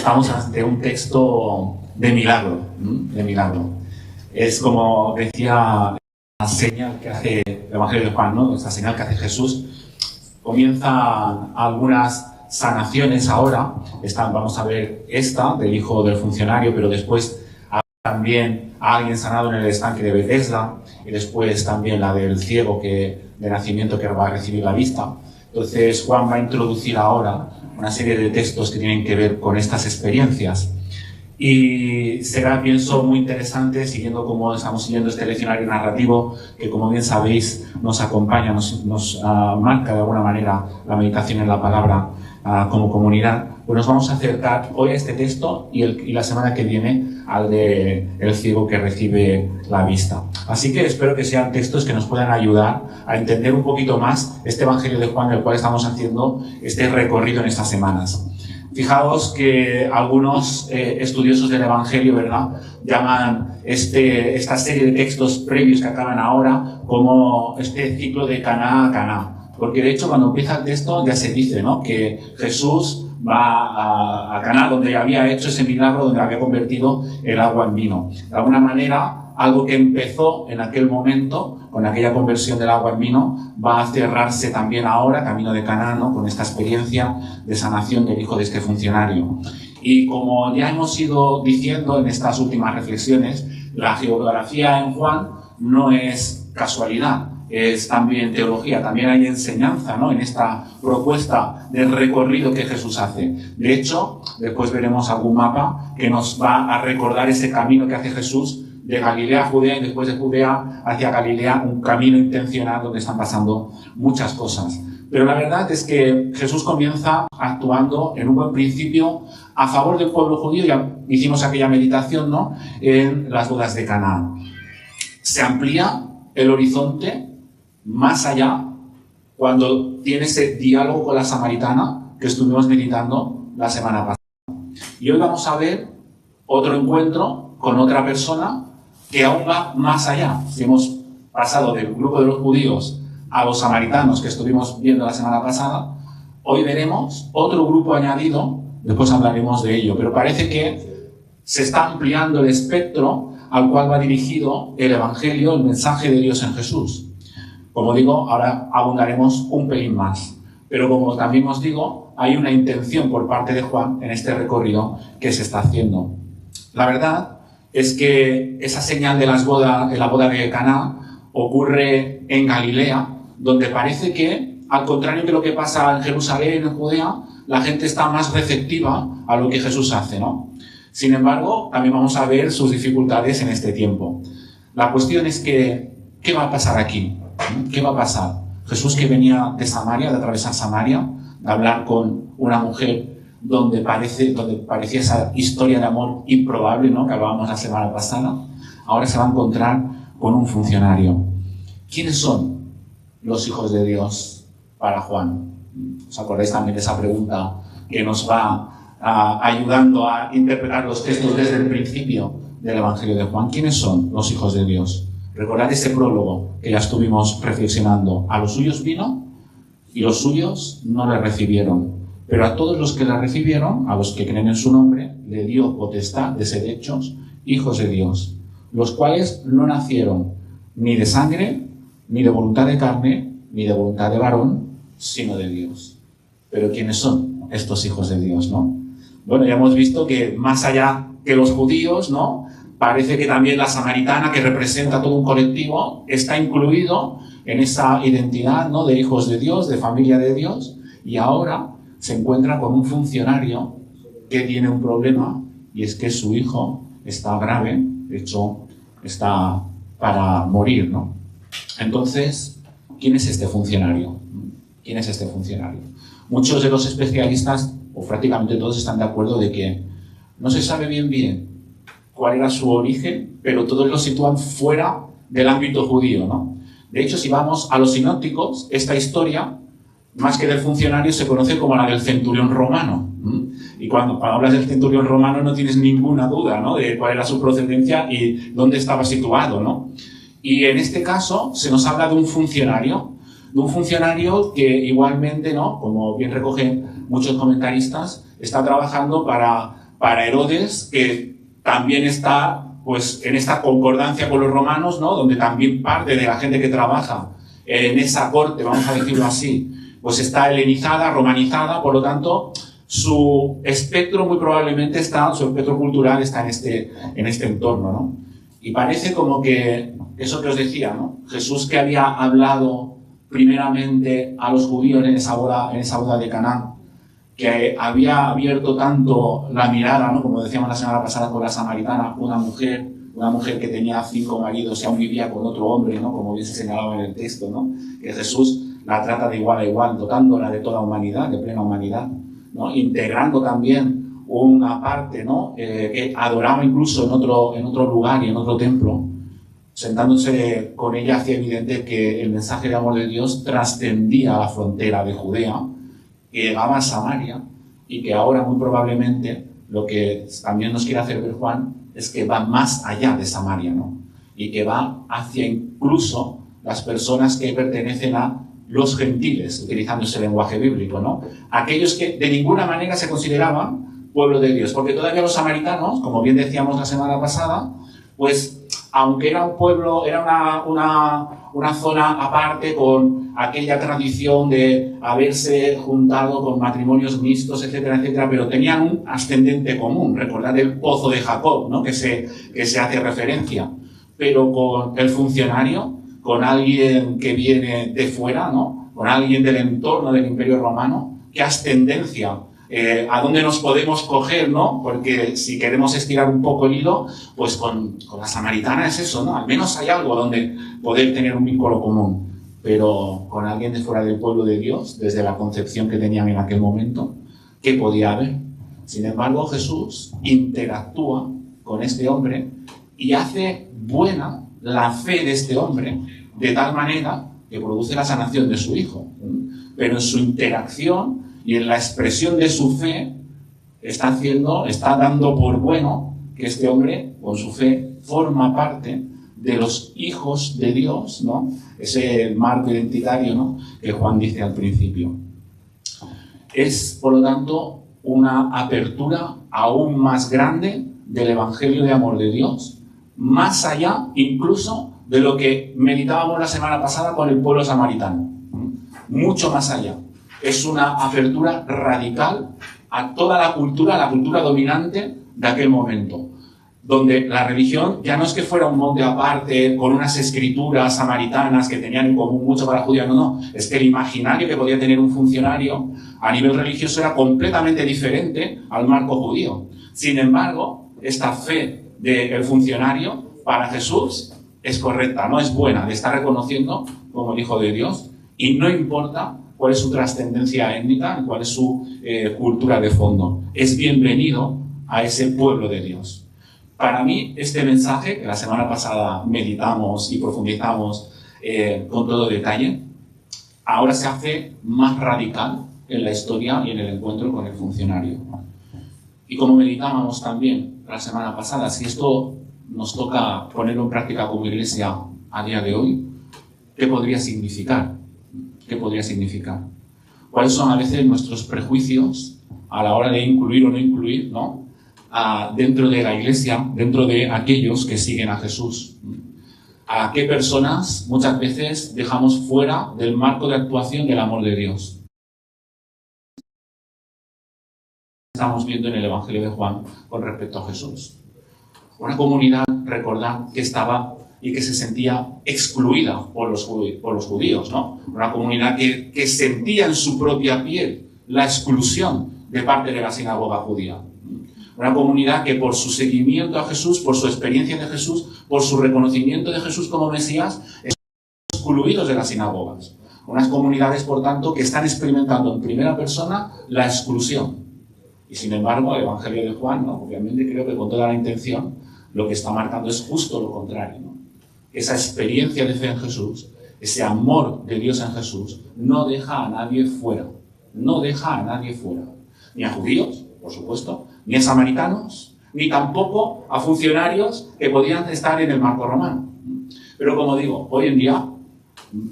estamos ante un texto de milagro, de milagro. Es como decía la señal que hace el Evangelio de Juan, ¿no? Esta señal que hace Jesús. Comienzan algunas sanaciones ahora. Vamos a ver esta del hijo del funcionario, pero después también a alguien sanado en el estanque de Bethesda, y después también la del ciego de nacimiento que va a recibir la vista. Entonces Juan va a introducir ahora una serie de textos que tienen que ver con estas experiencias. Y será, pienso, muy interesante, siguiendo como estamos siguiendo este leccionario narrativo, que como bien sabéis nos acompaña, nos marca de alguna manera la meditación en la palabra como comunidad. Pues nos vamos a acercar hoy a este texto y la semana que viene al de el ciego que recibe la vista. Así que espero que sean textos que nos puedan ayudar a entender un poquito más este Evangelio de Juan, en el cual estamos haciendo este recorrido en estas semanas. Fijaos que algunos estudiosos del Evangelio, ¿verdad?, llaman esta serie de textos previos que acaban ahora como este ciclo de Caná a Caná. Porque de hecho cuando empieza el texto ya se dice, ¿no?, que Jesús va a Caná, donde había hecho ese milagro, donde había convertido el agua en vino. De alguna manera, algo que empezó en aquel momento, con aquella conversión del agua en vino, va a cerrarse también ahora, camino de Caná, ¿no?, con esta experiencia de sanación del hijo de este funcionario. Y como ya hemos ido diciendo en estas últimas reflexiones, la geografía en Juan no es casualidad, es también teología, también hay enseñanza, ¿no?, en esta propuesta del recorrido que Jesús hace. De hecho, después veremos algún mapa que nos va a recordar ese camino que hace Jesús de Galilea a Judea y después de Judea hacia Galilea, un camino intencional donde están pasando muchas cosas. Pero la verdad es que Jesús comienza actuando en un buen principio a favor del pueblo judío. Ya hicimos aquella meditación, ¿no?, en las bodas de Caná. Se amplía el horizonte más allá cuando tiene ese diálogo con la samaritana que estuvimos meditando la semana pasada. Y hoy vamos a ver otro encuentro con otra persona que aún va más allá. Si hemos pasado del grupo de los judíos a los samaritanos que estuvimos viendo la semana pasada, hoy veremos otro grupo añadido, después hablaremos de ello, pero parece que se está ampliando el espectro al cual va dirigido el Evangelio, el mensaje de Dios en Jesús. Como digo, ahora abundaremos un pelín más, pero como también os digo, hay una intención por parte de Juan en este recorrido que se está haciendo. La verdad es que esa señal de la boda de Caná ocurre en Galilea, donde parece que, al contrario de lo que pasa en Jerusalén, en Judea, la gente está más receptiva a lo que Jesús hace, ¿no? Sin embargo, también vamos a ver sus dificultades en este tiempo. La cuestión es que, ¿qué va a pasar aquí? ¿Qué va a pasar? Jesús, que venía de Samaria, de atravesar Samaria, de hablar con una mujer donde parecía esa historia de amor improbable, ¿no?, que hablábamos la semana pasada, ahora se va a encontrar con un funcionario. ¿Quiénes son los hijos de Dios para Juan? ¿Os acordáis también de esa pregunta que nos va ayudando a interpretar los textos desde el principio del Evangelio de Juan? ¿Quiénes son los hijos de Dios? Recordad ese prólogo que ya estuvimos reflexionando. A los suyos vino y los suyos no le recibieron. Pero a todos los que la recibieron, a los que creen en su nombre, le dio potestad de ser hechos hijos de Dios, los cuales no nacieron ni de sangre, ni de voluntad de carne, ni de voluntad de varón, sino de Dios. Pero ¿quiénes son estos hijos de Dios, no? Bueno, ya hemos visto que más allá que los judíos, ¿no?, parece que también la samaritana, que representa todo un colectivo, está incluido en esa identidad, ¿no?, de hijos de Dios, de familia de Dios, y ahora se encuentra con un funcionario que tiene un problema, y es que su hijo está grave, de hecho está para morir, ¿no? Entonces, ¿quién es este funcionario? ¿Quién es este funcionario? Muchos de los especialistas, o prácticamente todos, están de acuerdo de que no se sabe bien cuál era su origen, pero todos lo sitúan fuera del ámbito judío, ¿no? De hecho, si vamos a los sinópticos, esta historia, más que del funcionario, se conoce como la del centurión romano. Y cuando hablas del centurión romano no tienes ninguna duda, ¿no?, de cuál era su procedencia y dónde estaba situado, ¿no? Y en este caso se nos habla de un funcionario que igualmente, ¿no?, como bien recogen muchos comentaristas, está trabajando para para Herodes, que también está pues en esta concordancia con los romanos, ¿no? Donde también parte de la gente que trabaja en esa corte, vamos a decirlo así, pues está helenizada, romanizada, por lo tanto, su espectro muy probablemente está, su espectro cultural está en este entorno, ¿no? Y parece como que, eso que os decía, ¿no? Jesús, que había hablado primeramente a los judíos en esa boda de Caná, que había abierto tanto la mirada, ¿no? Como decíamos la semana pasada con la samaritana, una mujer que tenía 5 maridos y aún vivía con otro hombre, ¿no? Como bien se señalaba en el texto, ¿no? Que Jesús la trata de igual a igual, dotándola de toda humanidad, de plena humanidad, ¿no? Integrando también una parte, ¿no? Que adoraba incluso en otro lugar y en otro templo, sentándose con ella, hacía evidente que el mensaje de amor de Dios trascendía la frontera de Judea, que llegaba a Samaria, y que ahora muy probablemente lo que también nos quiere hacer ver Juan es que va más allá de Samaria, ¿no? Y que va hacia incluso las personas que pertenecen a los gentiles, utilizando ese lenguaje bíblico, ¿no? Aquellos que de ninguna manera se consideraban pueblo de Dios, porque todavía los samaritanos, como bien decíamos la semana pasada, pues aunque era un pueblo, era una zona aparte con aquella tradición de haberse juntado con matrimonios mixtos, etcétera, etcétera, pero tenían un ascendente común. Recordad el pozo de Jacob, ¿no? que se hace referencia. Pero con el funcionario, con alguien que viene de fuera, ¿no? Con alguien del entorno del Imperio Romano, ¿qué ascendencia? ¿A dónde nos podemos coger, no? Porque si queremos estirar un poco el hilo, pues con la samaritana es eso, ¿no? Al menos hay algo donde poder tener un vínculo común. Pero con alguien de fuera del pueblo de Dios, desde la concepción que tenían en aquel momento, ¿qué podía haber? Sin embargo, Jesús interactúa con este hombre y hace buena la fe de este hombre de tal manera que produce la sanación de su hijo. Pero en su interacción y en la expresión de su fe está dando por bueno que este hombre, con su fe, forma parte de los hijos de Dios, ¿no? Ese marco identitario, ¿no? Que Juan dice al principio. Es, por lo tanto, una apertura aún más grande del Evangelio de amor de Dios, más allá incluso de lo que meditábamos la semana pasada con el pueblo samaritano. Mucho más allá. Es una apertura radical a toda la cultura dominante de aquel momento, donde la religión ya no es que fuera un monte aparte con unas escrituras samaritanas que tenían en común mucho para judíos, no, es que el imaginario que podía tener un funcionario a nivel religioso era completamente diferente al marco judío. Sin embargo, esta fe del funcionario para Jesús es correcta, no es buena, le está reconociendo como el Hijo de Dios y no importa cuál es su trascendencia étnica, cuál es su cultura de fondo. Es bienvenido a ese pueblo de Dios. Para mí, este mensaje, que la semana pasada meditamos y profundizamos con todo detalle, ahora se hace más radical en la historia y en el encuentro con el funcionario. Y como meditábamos también la semana pasada, si esto nos toca ponerlo en práctica como iglesia a día de hoy, ¿qué podría significar? ¿Qué podría significar? ¿Cuáles son a veces nuestros prejuicios a la hora de incluir o no incluir, ¿no? Dentro de la iglesia, dentro de aquellos que siguen a Jesús? ¿A qué personas muchas veces dejamos fuera del marco de actuación del amor de Dios? Estamos viendo en el Evangelio de Juan con respecto a Jesús. Una comunidad, recordad, que estaba y que se sentía excluida por los judíos, ¿no? Una comunidad que sentía en su propia piel la exclusión de parte de la sinagoga judía. Una comunidad que por su seguimiento a Jesús, por su experiencia de Jesús, por su reconocimiento de Jesús como Mesías, están excluidos de las sinagogas. Unas comunidades, por tanto, que están experimentando en primera persona la exclusión. Y sin embargo, el Evangelio de Juan, ¿no? Obviamente creo que con toda la intención, lo que está marcando es justo lo contrario, ¿no? Esa experiencia de fe en Jesús, ese amor de Dios en Jesús, no deja a nadie fuera. No deja a nadie fuera. Ni a judíos, por supuesto, ni a samaritanos, ni tampoco a funcionarios que podían estar en el marco romano. Pero como digo, hoy en día,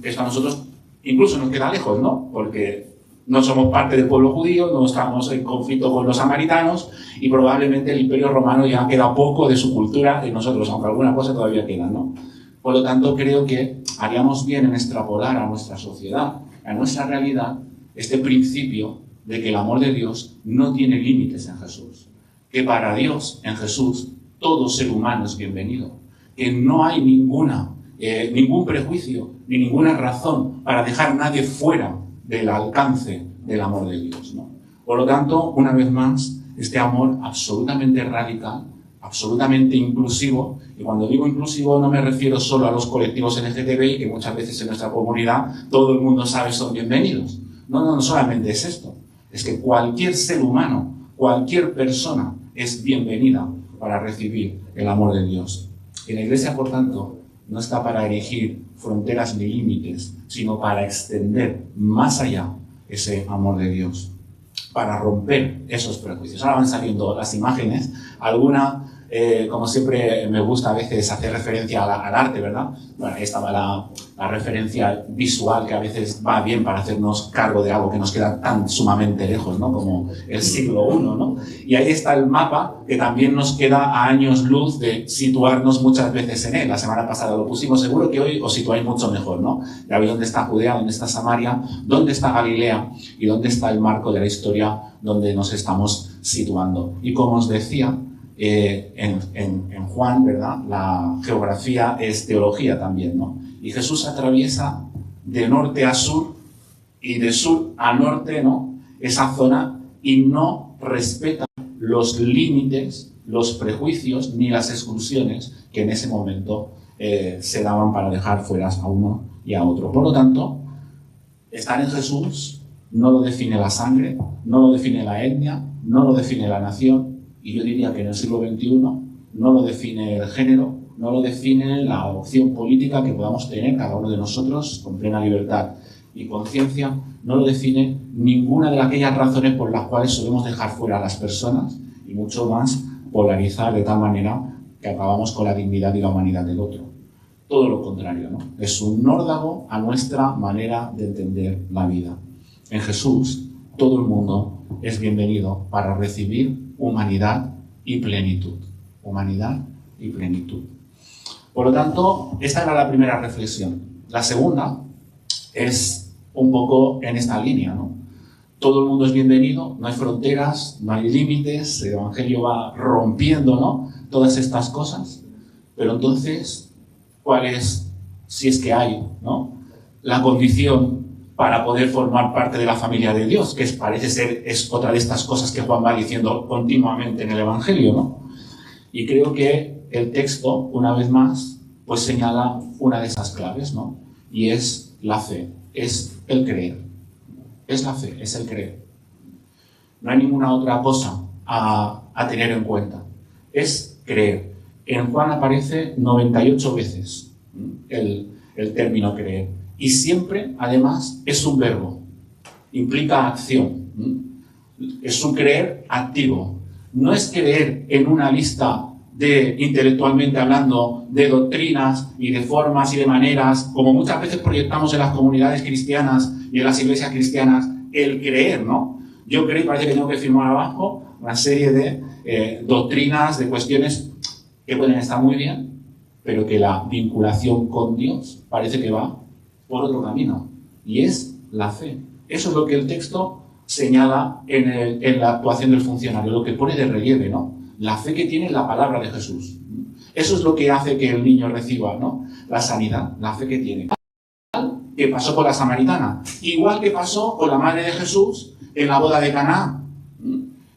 esto a nosotros incluso nos queda lejos, ¿no? Porque No somos parte del pueblo judío, no estamos en conflicto con los samaritanos y probablemente el Imperio Romano ya queda poco de su cultura en nosotros, aunque alguna cosa todavía queda, ¿no? Por lo tanto, creo que haríamos bien en extrapolar a nuestra sociedad, a nuestra realidad, este principio de que el amor de Dios no tiene límites en Jesús. Que para Dios, en Jesús, todo ser humano es bienvenido. Que no hay ningún prejuicio ni ninguna razón para dejar a nadie fuera del alcance del amor de Dios, ¿no? Por lo tanto, una vez más, este amor absolutamente radical, absolutamente inclusivo, y cuando digo inclusivo no me refiero solo a los colectivos LGTBI, que muchas veces en nuestra comunidad todo el mundo sabe son bienvenidos. No solamente es esto, es que cualquier ser humano, cualquier persona es bienvenida para recibir el amor de Dios. Y la Iglesia, por tanto, no está para erigir fronteras ni límites, sino para extender más allá ese amor de Dios, para romper esos prejuicios. Ahora van saliendo las imágenes, alguna, como siempre me gusta a veces hacer referencia al arte, ¿verdad? Bueno, ahí estaba la referencia visual que a veces va bien para hacernos cargo de algo que nos queda tan sumamente lejos, ¿no? Como el siglo I, ¿no? Y ahí está el mapa que también nos queda a años luz de situarnos muchas veces en él. La semana pasada lo pusimos, seguro que hoy os situáis mucho mejor, ¿no? Ya veis dónde está Judea, dónde está Samaria, dónde está Galilea y dónde está el marco de la historia donde nos estamos situando. Y como os decía, en Juan, ¿verdad? La geografía es teología también, ¿no? Y Jesús atraviesa de norte a sur y de sur a norte, ¿no? Esa zona y no respeta los límites, los prejuicios ni las exclusiones que en ese momento se daban para dejar fuera a uno y a otro. Por lo tanto, estar en Jesús no lo define la sangre, no lo define la etnia, no lo define la nación, y yo diría que en el siglo XXI no lo define el género, no lo define la opción política que podamos tener cada uno de nosotros con plena libertad y conciencia, no lo define ninguna de aquellas razones por las cuales solemos dejar fuera a las personas y mucho más polarizar de tal manera que acabamos con la dignidad y la humanidad del otro. Todo lo contrario, ¿no? Es un nórdago a nuestra manera de entender la vida. En Jesús, todo el mundo es bienvenido para recibir humanidad y plenitud. Humanidad y plenitud. Por lo tanto, esta era la primera reflexión. La segunda es un poco en esta línea, ¿no? Todo el mundo es bienvenido, no hay fronteras, no hay límites, el Evangelio va rompiendo, ¿no? Todas estas cosas. Pero entonces, ¿cuál es, si es que hay, ¿no? La condición para poder formar parte de la familia de Dios, que parece ser es otra de estas cosas que Juan va diciendo continuamente en el Evangelio, ¿no? Y creo que el texto, una vez más, pues señala una de esas claves, ¿no? Y es la fe, es el creer. Es la fe, es el creer. No hay ninguna otra cosa a tener en cuenta. Es creer. En Juan aparece 98 veces el término creer. Y siempre, además, es un verbo. Implica acción. Es un creer activo. No es creer en una lista de, intelectualmente hablando, de doctrinas y de formas y de maneras, como muchas veces proyectamos en las comunidades cristianas y en las iglesias cristianas, el creer, ¿no? Yo creo y parece que tengo que firmar abajo una serie de doctrinas, de cuestiones que pueden estar muy bien, pero que la vinculación con Dios parece que va por otro camino, y es la fe. Eso es lo que el texto señala en la actuación del funcionario, lo que pone de relieve, ¿no? La fe que tiene la palabra de Jesús. Eso es lo que hace que el niño reciba, ¿no? La sanidad, la fe que tiene. Igual que pasó con la samaritana, igual que pasó con la madre de Jesús en la boda de Caná.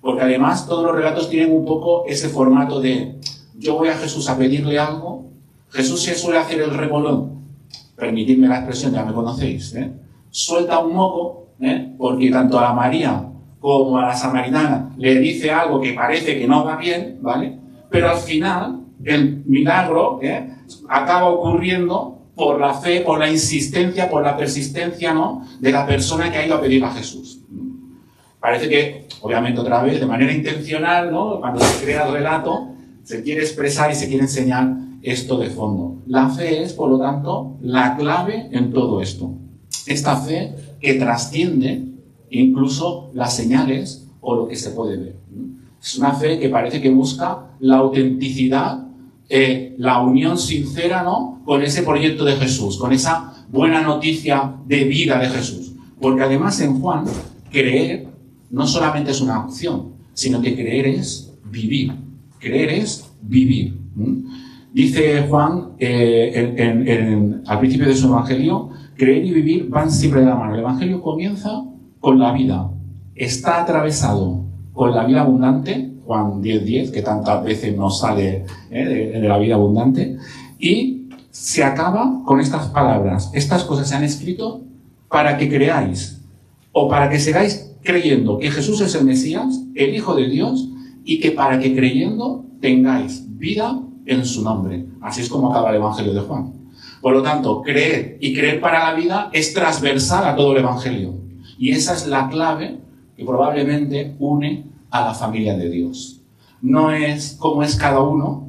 Porque además todos los relatos tienen un poco ese formato de yo voy a Jesús a pedirle algo, Jesús se suele hacer el remolón. Permitidme la expresión, ya me conocéis, suelta un moco, porque tanto a la María como a la samaritana le dice algo que parece que no va bien, ¿vale? Pero al final, el milagro acaba ocurriendo por la fe, por la insistencia, por la persistencia, ¿no?, de la persona que ha ido a pedir a Jesús. Parece que, obviamente, otra vez, de manera intencional, ¿no?, cuando se crea el relato, se quiere expresar y se quiere enseñar esto de fondo. La fe es, por lo tanto, la clave en todo esto. Esta fe que trasciende incluso las señales o lo que se puede ver. Es una fe que parece que busca la autenticidad, la unión sincera, ¿no?, con ese proyecto de Jesús, con esa buena noticia de vida de Jesús. Porque además en Juan, creer no solamente es una opción, sino que creer es vivir. Creer es vivir. Dice Juan al principio de su evangelio, creer y vivir van siempre de la mano. El evangelio comienza con la vida, está atravesado con la vida abundante, Juan 10:10, que tantas veces nos sale de la vida abundante, y se acaba con estas palabras: estas cosas se han escrito para que creáis, o para que sigáis creyendo que Jesús es el Mesías, el Hijo de Dios, y que para que creyendo tengáis vida en su nombre. Así es como acaba el Evangelio de Juan. Por lo tanto, creer y creer para la vida es transversal a todo el Evangelio. Y esa es la clave que probablemente une a la familia de Dios. No es cómo es cada uno,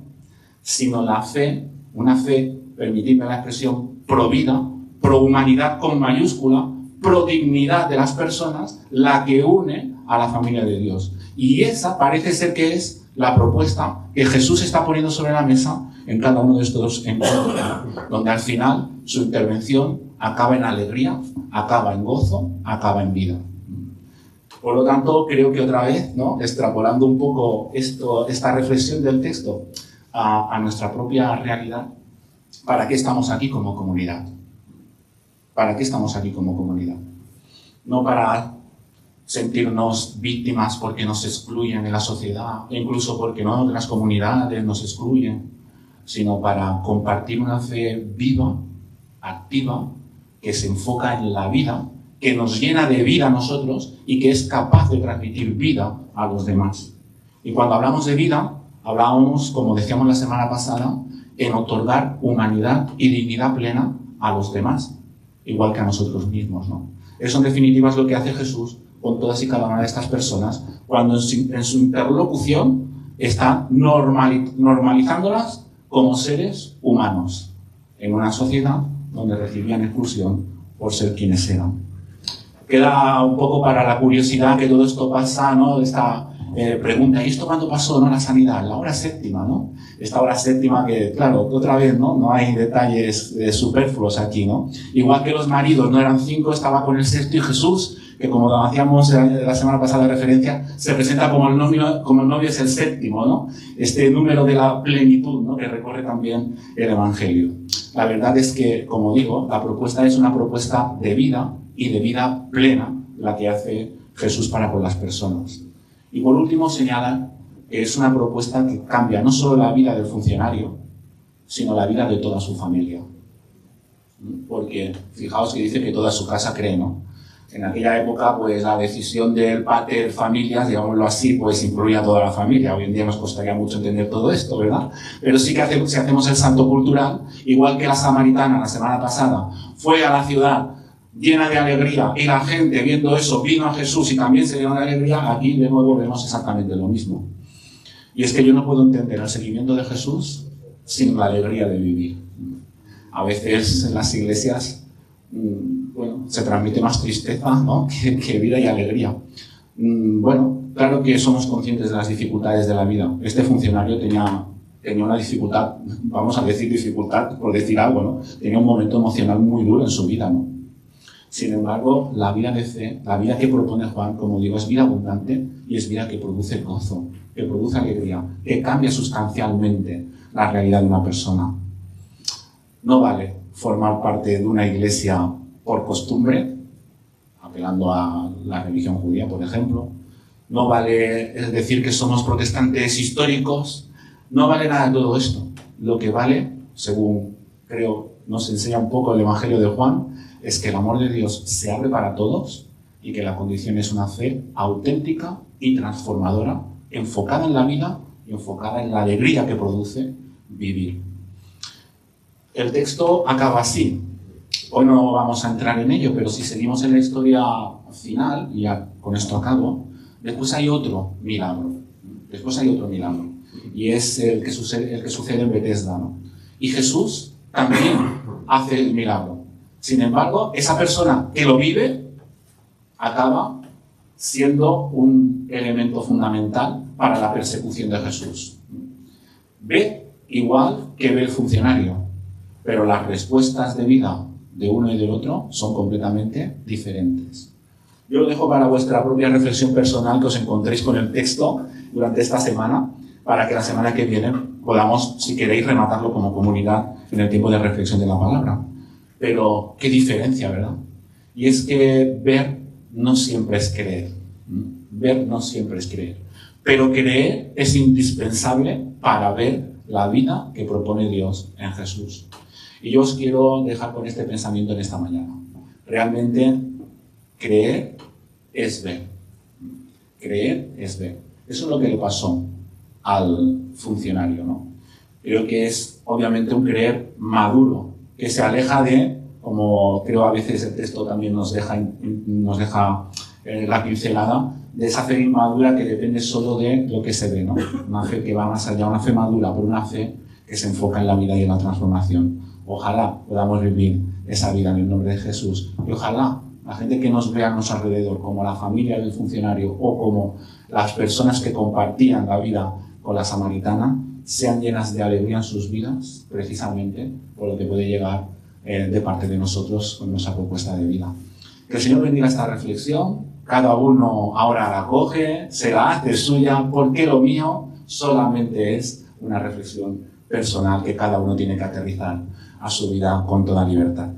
sino la fe, una fe, permitidme la expresión, pro vida, pro humanidad con mayúscula, pro dignidad de las personas, la que une a la familia de Dios. Y esa parece ser que es la propuesta que Jesús está poniendo sobre la mesa en cada uno de estos encuentros, donde al final su intervención acaba en alegría, acaba en gozo, acaba en vida. Por lo tanto, creo que otra vez, ¿no?, extrapolando un poco esta reflexión del texto a nuestra propia realidad, ¿para qué estamos aquí como comunidad? ¿Para qué estamos aquí como comunidad? No para sentirnos víctimas porque nos excluyen de la sociedad, incluso porque no, de las comunidades nos excluyen, sino para compartir una fe viva, activa, que se enfoca en la vida, que nos llena de vida a nosotros y que es capaz de transmitir vida a los demás. Y cuando hablamos de vida, hablábamos, como decíamos la semana pasada, en otorgar humanidad y dignidad plena a los demás, igual que a nosotros mismos, ¿no? Eso en definitiva es lo que hace Jesús con todas y cada una de estas personas, cuando en su interlocución está normalizándolas como seres humanos, en una sociedad donde recibían expulsión por ser quienes eran. Queda un poco para la curiosidad que todo esto pasa, ¿no?, esta pregunta: ¿y esto cuándo pasó, no, la sanidad? La hora séptima, ¿no? Esta hora séptima que, claro, otra vez, no hay detalles superfluos aquí, ¿no? Igual que los maridos no eran 5, estaba con el sexto, y Jesús, que como hacíamos la semana pasada referencia, se presenta como el novio es el séptimo, ¿no? Este número de la plenitud, ¿no?, que recorre también el Evangelio. La verdad es que, como digo, la propuesta es una propuesta de vida y de vida plena, la que hace Jesús para con las personas. Y por último señala que es una propuesta que cambia no solo la vida del funcionario, sino la vida de toda su familia. Porque fijaos que dice que toda su casa cree, ¿no? En aquella época, pues la decisión del pater familias, digámoslo así, pues incluía a toda la familia. Hoy en día nos costaría mucho entender todo esto, ¿verdad? Pero sí que si hacemos el salto cultural, igual que la samaritana la semana pasada fue a la ciudad llena de alegría, y la gente viendo eso vino a Jesús y también se llenó de alegría, aquí de nuevo vemos exactamente lo mismo. Y es que yo no puedo entender el seguimiento de Jesús sin la alegría de vivir. A veces en las iglesias, se transmite más tristeza, ¿no?, que vida y alegría. Claro que somos conscientes de las dificultades de la vida. Este funcionario tenía una dificultad, vamos a decir dificultad por decir algo, ¿no? Tenía un momento emocional muy duro en su vida, ¿no? Sin embargo, la vida de fe, la vida que propone Juan, como digo, es vida abundante y es vida que produce gozo, que produce alegría, que cambia sustancialmente la realidad de una persona. No vale formar parte de una iglesia por costumbre, apelando a la religión judía, por ejemplo. No vale decir que somos protestantes históricos. No vale nada de todo esto. Lo que vale, según creo nos enseña un poco el Evangelio de Juan, es que el amor de Dios se abre para todos y que la condición es una fe auténtica y transformadora, enfocada en la vida y enfocada en la alegría que produce vivir. El texto acaba así. Hoy no vamos a entrar en ello, pero si seguimos en la historia final, y ya con esto acabo, después hay otro milagro. Y es el que sucede en Betesda, ¿no? Y Jesús también hace el milagro. Sin embargo, esa persona que lo vive acaba siendo un elemento fundamental para la persecución de Jesús. Ve igual que ve el funcionario, pero las respuestas de vida de uno y del otro son completamente diferentes. Yo lo dejo para vuestra propia reflexión personal, que os encontréis con el texto durante esta semana, para que la semana que viene podamos, si queréis, rematarlo como comunidad en el tiempo de reflexión de la palabra. Pero qué diferencia, ¿verdad? Y es que ver no siempre es creer. Ver no siempre es creer. Pero creer es indispensable para ver la vida que propone Dios en Jesús. Y yo os quiero dejar con este pensamiento en esta mañana. Realmente, creer es ver. Creer es ver. Eso es lo que le pasó al funcionario, ¿no? Creo que es, obviamente, un creer maduro, que se aleja de, como creo a veces el texto también nos deja la pincelada, de esa fe inmadura que depende solo de lo que se ve, ¿no? Una fe que va más allá, una fe madura, pero una fe que se enfoca en la vida y en la transformación. Ojalá podamos vivir esa vida en el nombre de Jesús. Y ojalá la gente que nos vea a nuestro alrededor, como la familia del funcionario o como las personas que compartían la vida con la samaritana, sean llenas de alegría en sus vidas, precisamente por lo que puede llegar de parte de nosotros con nuestra propuesta de vida. Que el Señor bendiga esta reflexión. Cada uno ahora la coge, se la hace suya, porque lo mío solamente es una reflexión personal que cada uno tiene que aterrizar a su vida con toda libertad.